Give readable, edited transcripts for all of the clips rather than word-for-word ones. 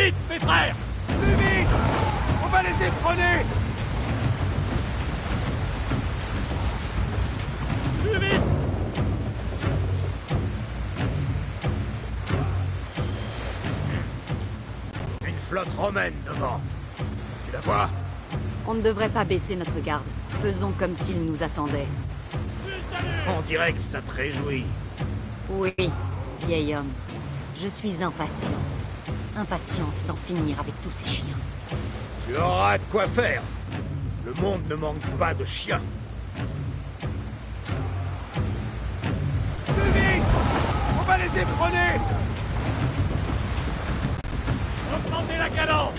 vite, mes frères! Plus vite! On va les épronner! Plus vite! Une flotte romaine devant. Tu la vois? On ne devrait pas baisser notre garde. Faisons comme s'ils nous attendaient. On dirait que ça te réjouit. Oui, vieil homme. Je suis impatiente. Impatiente d'en finir avec tous ces chiens. Tu auras de quoi faire. Le monde ne manque pas de chiens. Plus vite! On va les épronner! Augmentez la cadence!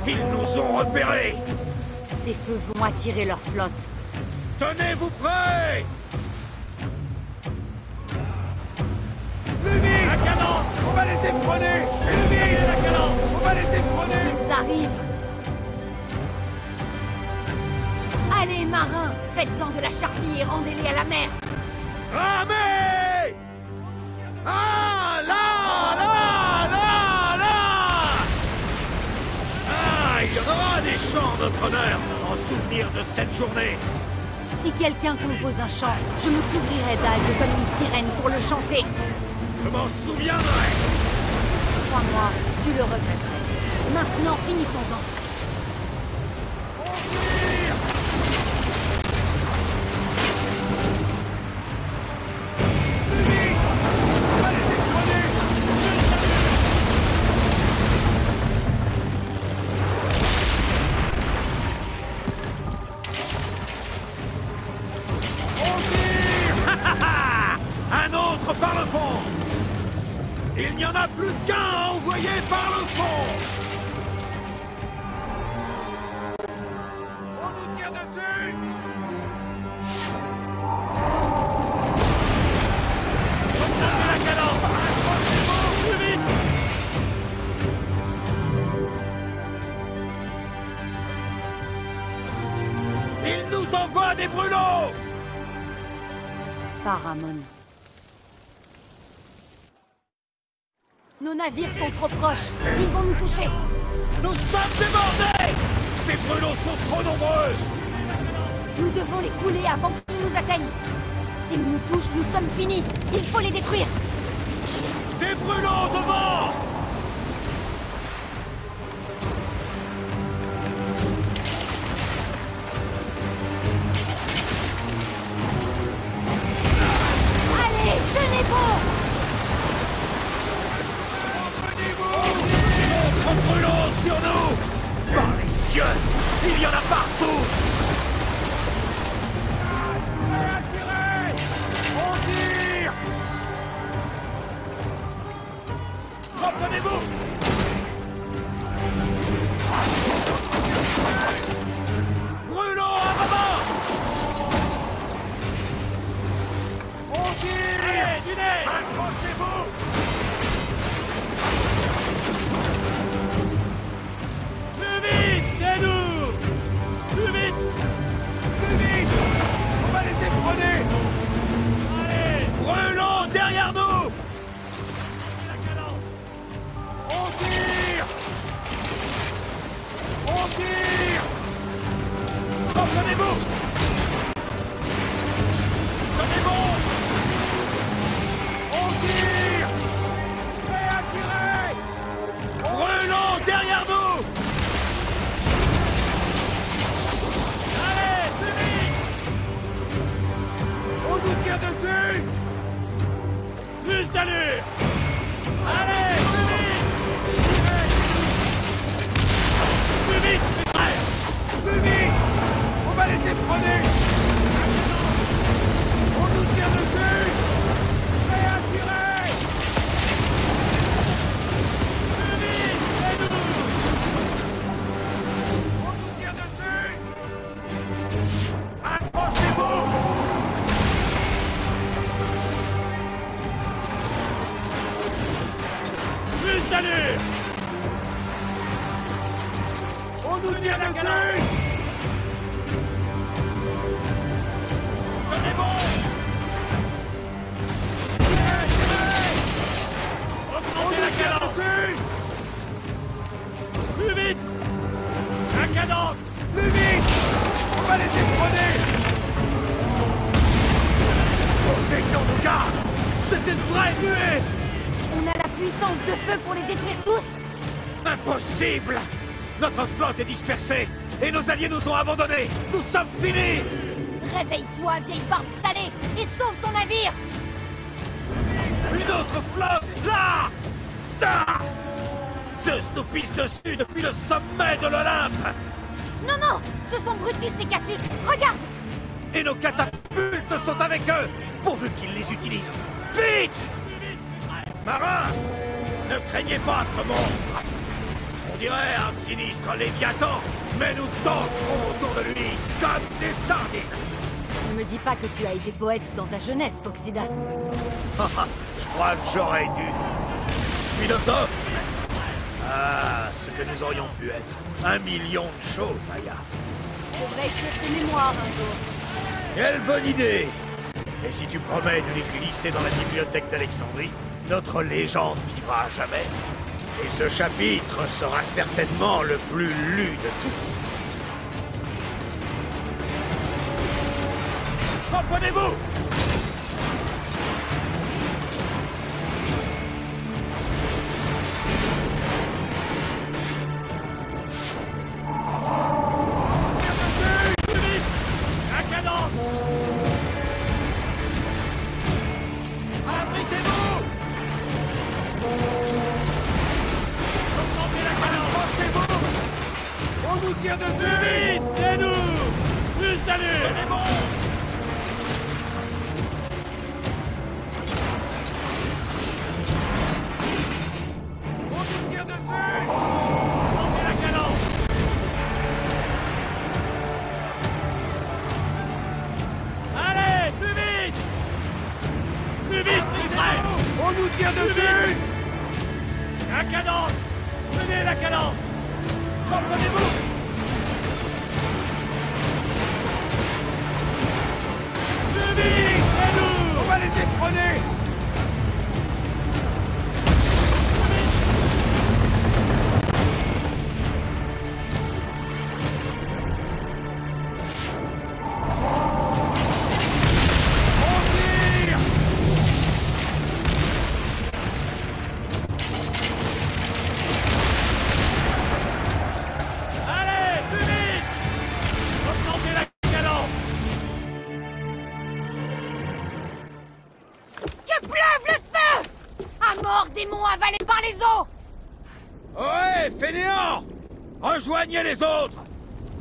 Ils nous ont repérés. Ces feux vont attirer leur flotte. Tenez-vous prêts! Plus vite! La cadence! On va les épronner! Plus vite! La cadence! On va les épronner! Ils arrivent! Allez, marins! Faites-en de la charpie et rendez-les à la mer! Ramez! Ah, là, là, là, là! Ah, il y en aura des chants en notre honneur, en souvenir de cette journée. Si quelqu'un compose un chant, je me couvrirai d'algues comme une sirène pour le chanter. Je m'en souviendrai. Crois-moi, tu le regretterais. Maintenant, finissons-en. Un autre par le fond. Il n'y en a plus qu'un à envoyer par le fond. On nous tire dessus! Augmentez la cadence! Plus vite! Il nous envoie des brûlots. Paramon. Nos navires sont trop proches. Ils vont nous toucher. Nous sommes débordés. Ces brûlots sont trop nombreux. Nous devons les couler avant qu'ils nous atteignent. S'ils nous touchent, nous sommes finis. Il faut les détruire. Des brûlots devant. Allez, tenez bon! D'autres brûlots sur nous. Par les dieux, il y en a partout. Attirez! On tire! Reprenez-vous. Brûlot à maman. On tire! Allez, du nez! Accrochez-vous. Plus vite, c'est nous! Plus vite! Plus vite! On va les épronner! Allez! Brûlot derrière nous. La cadence! On tire! On tire! Reprenez-vous. Tenez bon. On tire! Prêt à tirer! Brûlot derrière nous. Allez, plus vite! On nous tire dessus! Plus d'allure! Allez, plus vite! Plus vite, mes frères! Plus vite! On va les épronner! On nous tire dessus! Prêt à tirer! Plus vite, c'est nous! On nous tire dessus! Accrochez-vous. Plus d'allure! On nous tire dessus! Tenez bon. la cadence. Plus vite. La cadence. Plus vite! On va les écrouler! Nous étions de garde! C'est une vraie nuée! On a la puissance de feu pour les détruire tous? Impossible! Notre flotte est dispersée et nos alliés nous ont abandonnés! Nous sommes finis! Réveille-toi, vieille barbe salée, et sauve ton navire! Une autre flotte! Là! Ah! Zeus nous pisse dessus depuis le sommet de l'Olympe! Non, non! Ce sont Brutus et Cassius! Regarde! Et nos catapultes sont avec eux! Pourvu qu'ils les utilisent! Vite! Marins! Ne craignez pas ce monstre! On dirait un sinistre Léviathan, mais nous danserons autour de lui comme des sardines! Ne me dis pas que tu as été poète dans ta jeunesse, Phoxidas. Je crois que j'aurais dû. Philosophe! Ah, ce que nous aurions pu être. 1 million de choses, Aya. Faudrait écrire tes mémoires un jour. Quelle bonne idée! Et si tu promets de les glisser dans la bibliothèque d'Alexandrie, notre légende vivra à jamais. Et ce chapitre sera certainement le plus lu de tous. Reprenez-vous! Vite, c'est nous. Plus d'allure. Montez la cadence. Allez, plus vite. Plus vite, plus près. On nous tire dessus! La cadence. Menez la cadence. Reprenez-vous! Plus vite, c'est nous. On va les éperonner! Allez, plus vite. Augmentez la cadence. Que pleuve le feu! À mort, démon avalé par les eaux! Ouais, fainéants! Rejoignez les autres!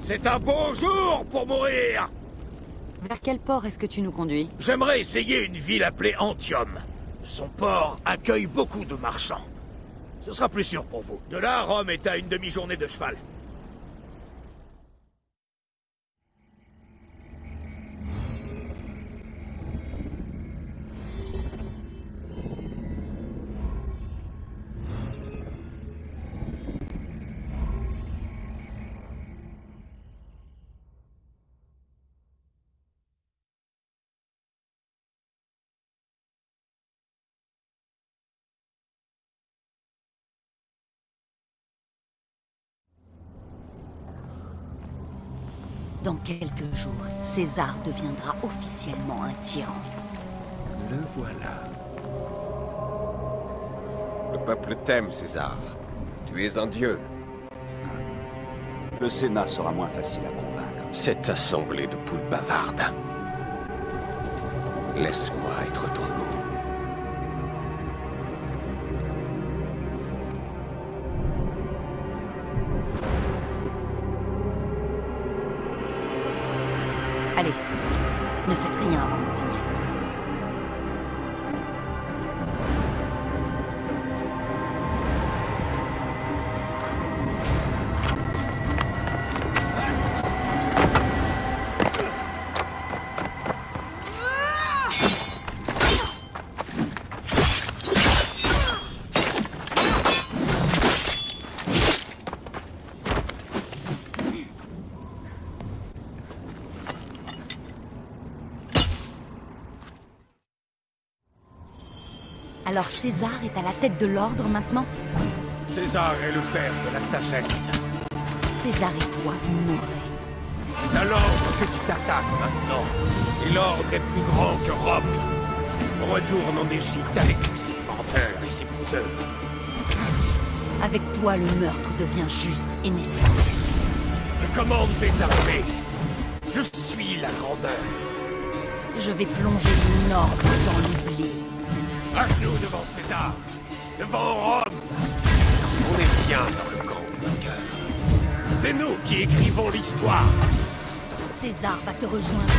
C'est un beau jour pour mourir! Vers quel port est-ce que tu nous conduis? J'aimerais essayer une ville appelée Antium. Son port accueille beaucoup de marchands. Ce sera plus sûr pour vous. De là, Rome est à une demi-journée de cheval. Dans quelques jours, César deviendra officiellement un tyran. Le voilà. Le peuple t'aime, César. Tu es un dieu. Le Sénat sera moins facile à convaincre. Cette assemblée de poules bavardes. Laisse-moi être ton loup. Allez, ne faites rien avant mon signal. Alors César est à la tête de l'ordre maintenant? César est le père de la sagesse. César et toi, vous mourrez. C'est à l'ordre que tu t'attaques maintenant. Et l'ordre est plus grand que Rome. On retourne en Égypte avec tous ces menteurs et ces poseurs. Avec toi, le meurtre devient juste et nécessaire. Je commande des armées. Je suis la grandeur. Je vais plonger mon ordre dans l'oubli. À genoux devant César. Devant Rome. On est bien dans le camp du vainqueur. C'est nous qui écrivons l'histoire. César va te rejoindre.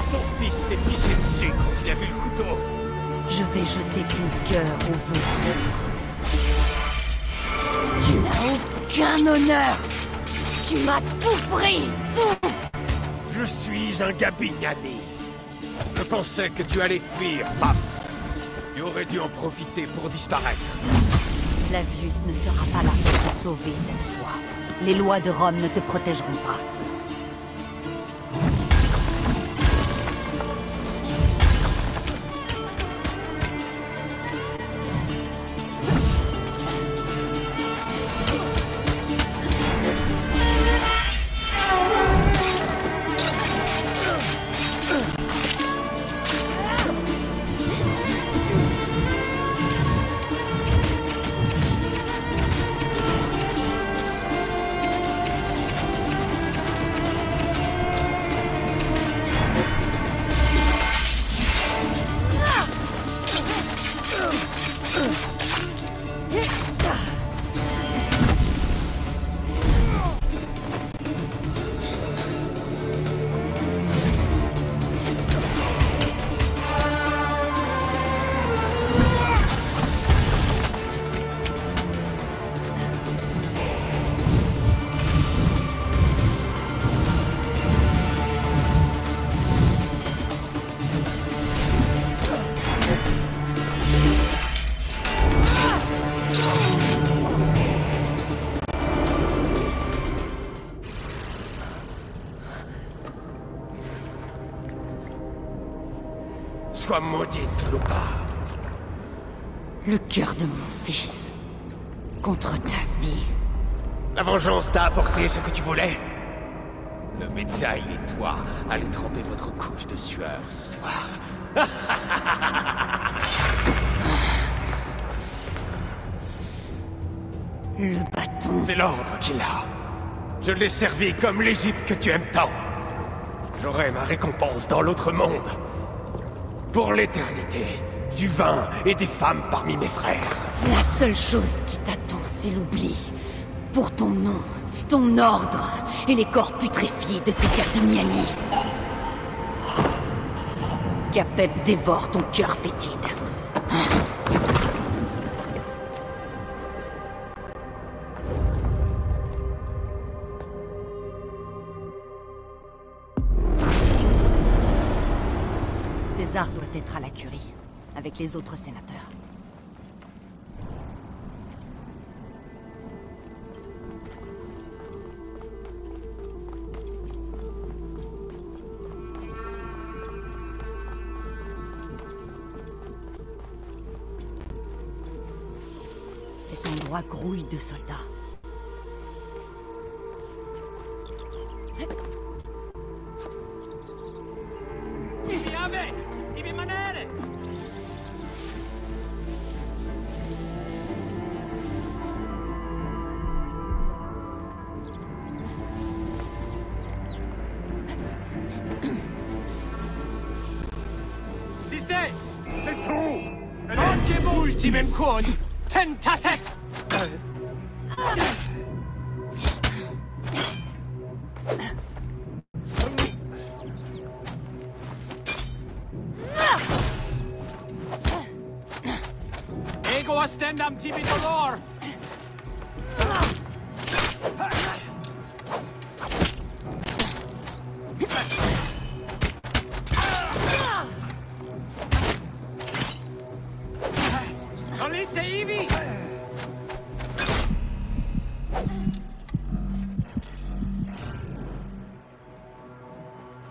Ton fils s'est pissé dessus quand il a vu le couteau. Je vais jeter ton cœur au vôtre. Tu n'as aucun honneur. Tu m'as tout pris, tout. Je suis un Gabignani. Je pensais que tu allais fuir, femme. Tu aurais dû en profiter pour disparaître. Flavius ne sera pas là pour te sauver cette fois. Les lois de Rome ne te protégeront pas. Sois maudite, Lupa. Le cœur de mon fils. Contre ta vie. La vengeance t'a apporté ce que tu voulais. Le médecin et toi allez tremper votre couche de sueur ce soir. Le bâton. C'est l'ordre qu'il a. Je l'ai servi comme l'Égypte que tu aimes tant. J'aurai ma récompense dans l'autre monde. Pour l'éternité, du vin et des femmes parmi mes frères. La seule chose qui t'attend, c'est l'oubli. Pour ton nom, ton ordre et les corps putréfiés de tes Gabignani. Capep dévore ton cœur fétide. César doit être à la curie, avec les autres sénateurs. Cet endroit grouille de soldats. Devi rimanere! Siste! Non che ultimem con! Tentaset! Ego ostendam tibi dolor! Nolite ibi!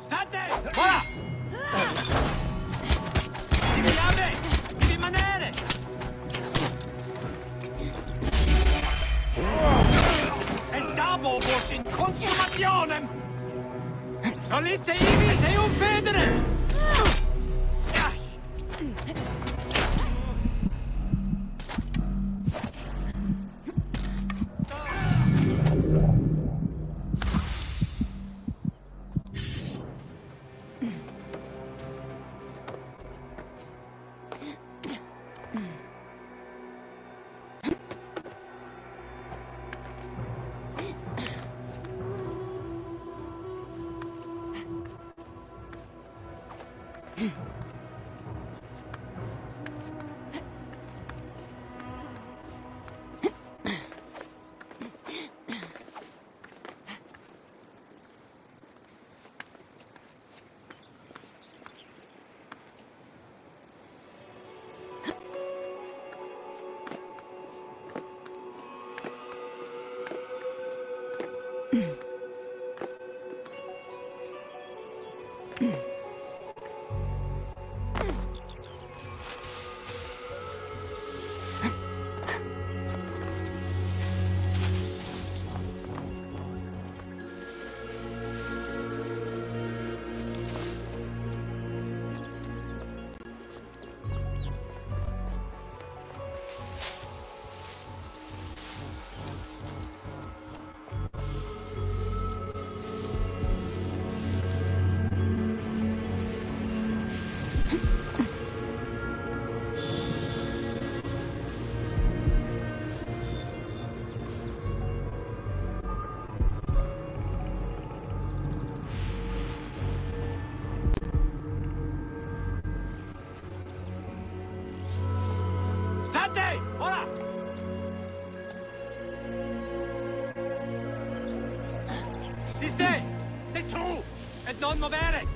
State! Voilà! Tibi ave! Tibi rimanere! E dopo voce in consumazione! Solite ivi te un vedere! State! Ora! Siste! Sei tu! E non muovere!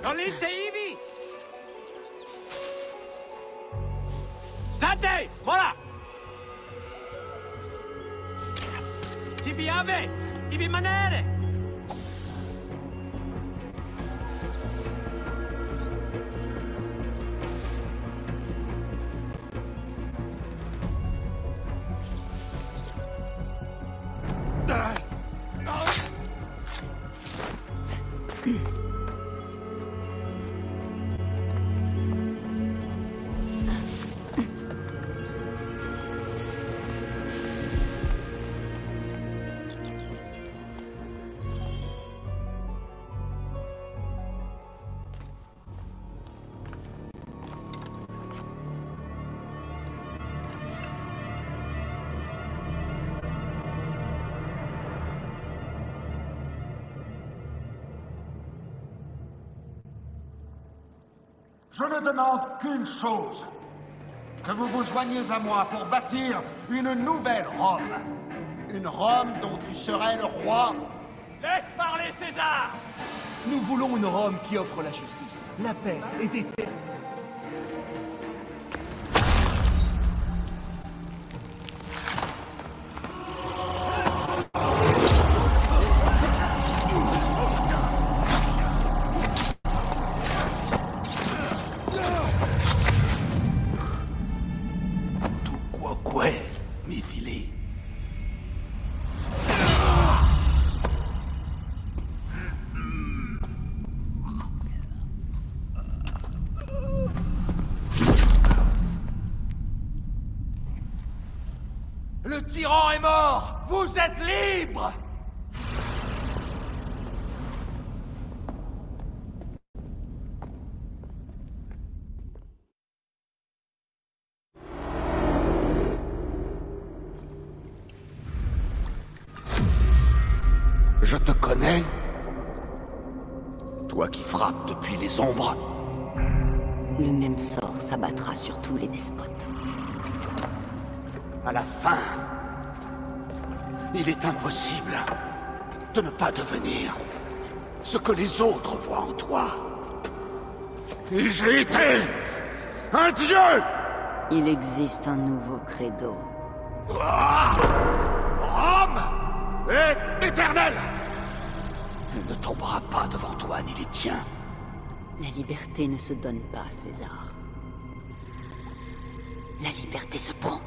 Solite ivi! State! Ora! Si piave! Ivi rimanere! Je ne demande qu'une chose. Que vous vous joigniez à moi pour bâtir une nouvelle Rome. Une Rome dont tu serais le roi? Laisse parler César! Nous voulons une Rome qui offre la justice, la paix et des terres. Le tyran est mort! Vous êtes libre! Je te connais. Toi qui frappes depuis les ombres. Le même sort s'abattra sur tous les despotes. À la fin, il est impossible de ne pas devenir ce que les autres voient en toi. Et j'ai été un dieu! Il existe un nouveau credo. Ah! Rome est éternelle! Elle ne tombera pas devant toi ni les tiens. La liberté ne se donne pas, César. La liberté se prend.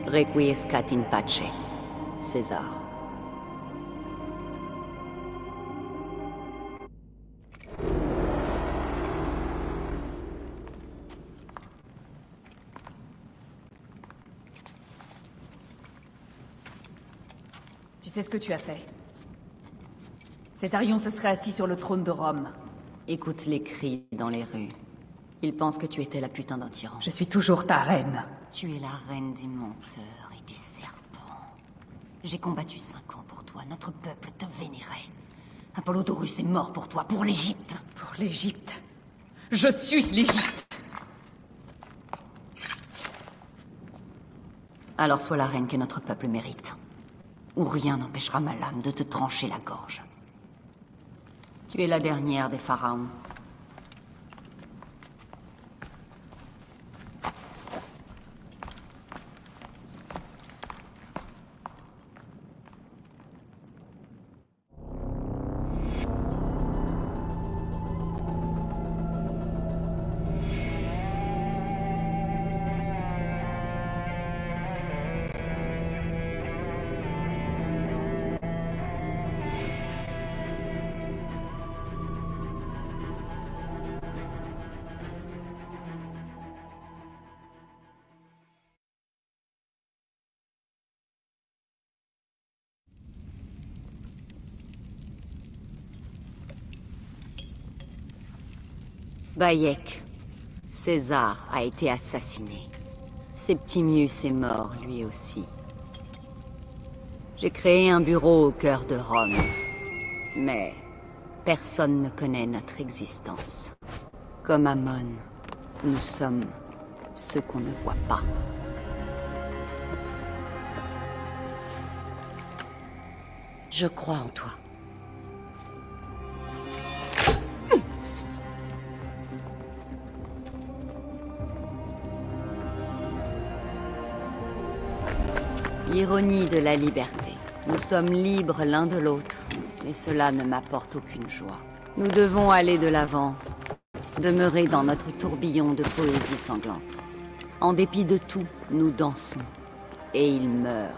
Requiescat in pace, César. Tu sais ce que tu as fait. Césarion se serait assis sur le trône de Rome. Écoute les cris dans les rues. Ils pensent que tu étais la putain d'un tyran. Je suis toujours ta reine. Tu es la reine des menteurs et des serpents. J'ai combattu 5 ans pour toi. Notre peuple te vénérait. Apollodorus est mort pour toi, pour l'Égypte. Pour l'Égypte. Je suis l'Égypte. Alors sois la reine que notre peuple mérite. Ou rien n'empêchera ma lame de te trancher la gorge. Tu es la dernière des pharaons. Bayek. César a été assassiné. Septimius est mort, lui aussi. J'ai créé un bureau au cœur de Rome. Mais personne ne connaît notre existence. Comme Amon, nous sommes ceux qu'on ne voit pas. Je crois en toi. L'ironie de la liberté. Nous sommes libres l'un de l'autre, mais cela ne m'apporte aucune joie. Nous devons aller de l'avant, demeurer dans notre tourbillon de poésie sanglante. En dépit de tout, nous dansons, et il meurt.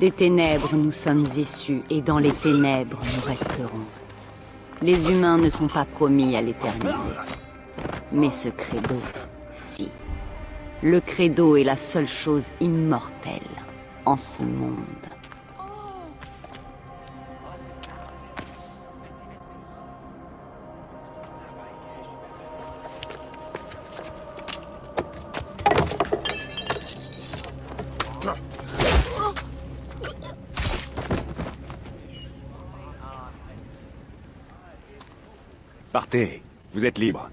Des ténèbres nous sommes issus, et dans les ténèbres nous resterons. Les humains ne sont pas promis à l'éternité. Mais ce credo, si. Le credo est la seule chose immortelle en ce monde. Partez, vous êtes libre.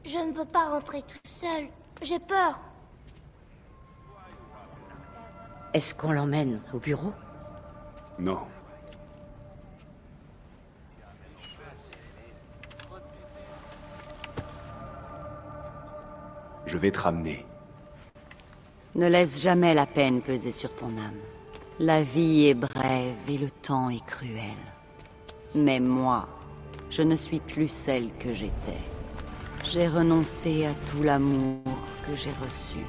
Je ne veux pas rentrer tout seul. J'ai peur. Est-ce qu'on l'emmène au bureau? Non. Je vais te ramener. Ne laisse jamais la peine peser sur ton âme. La vie est brève et le temps est cruel. Mais moi, je ne suis plus celle que j'étais. J'ai renoncé à tout l'amour que j'ai reçu.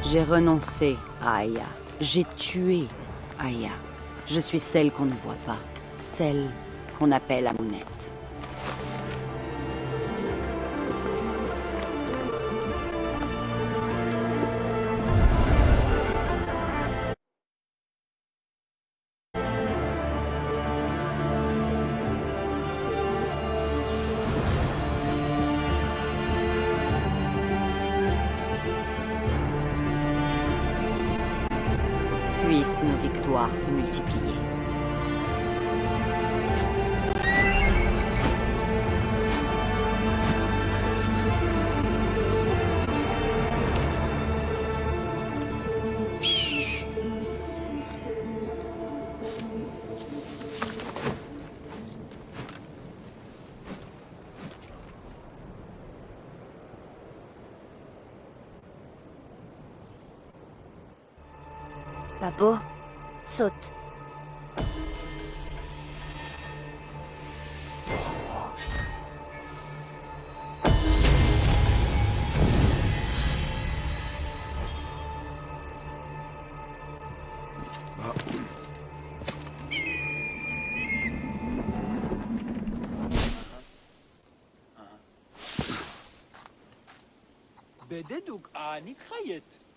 J'ai renoncé à Aya. J'ai tué Aya. Je suis celle qu'on ne voit pas. Celle qu'on appelle Amunet. Puissent nos victoires se multiplier. Pas beau? Saute. بددوك آني خيط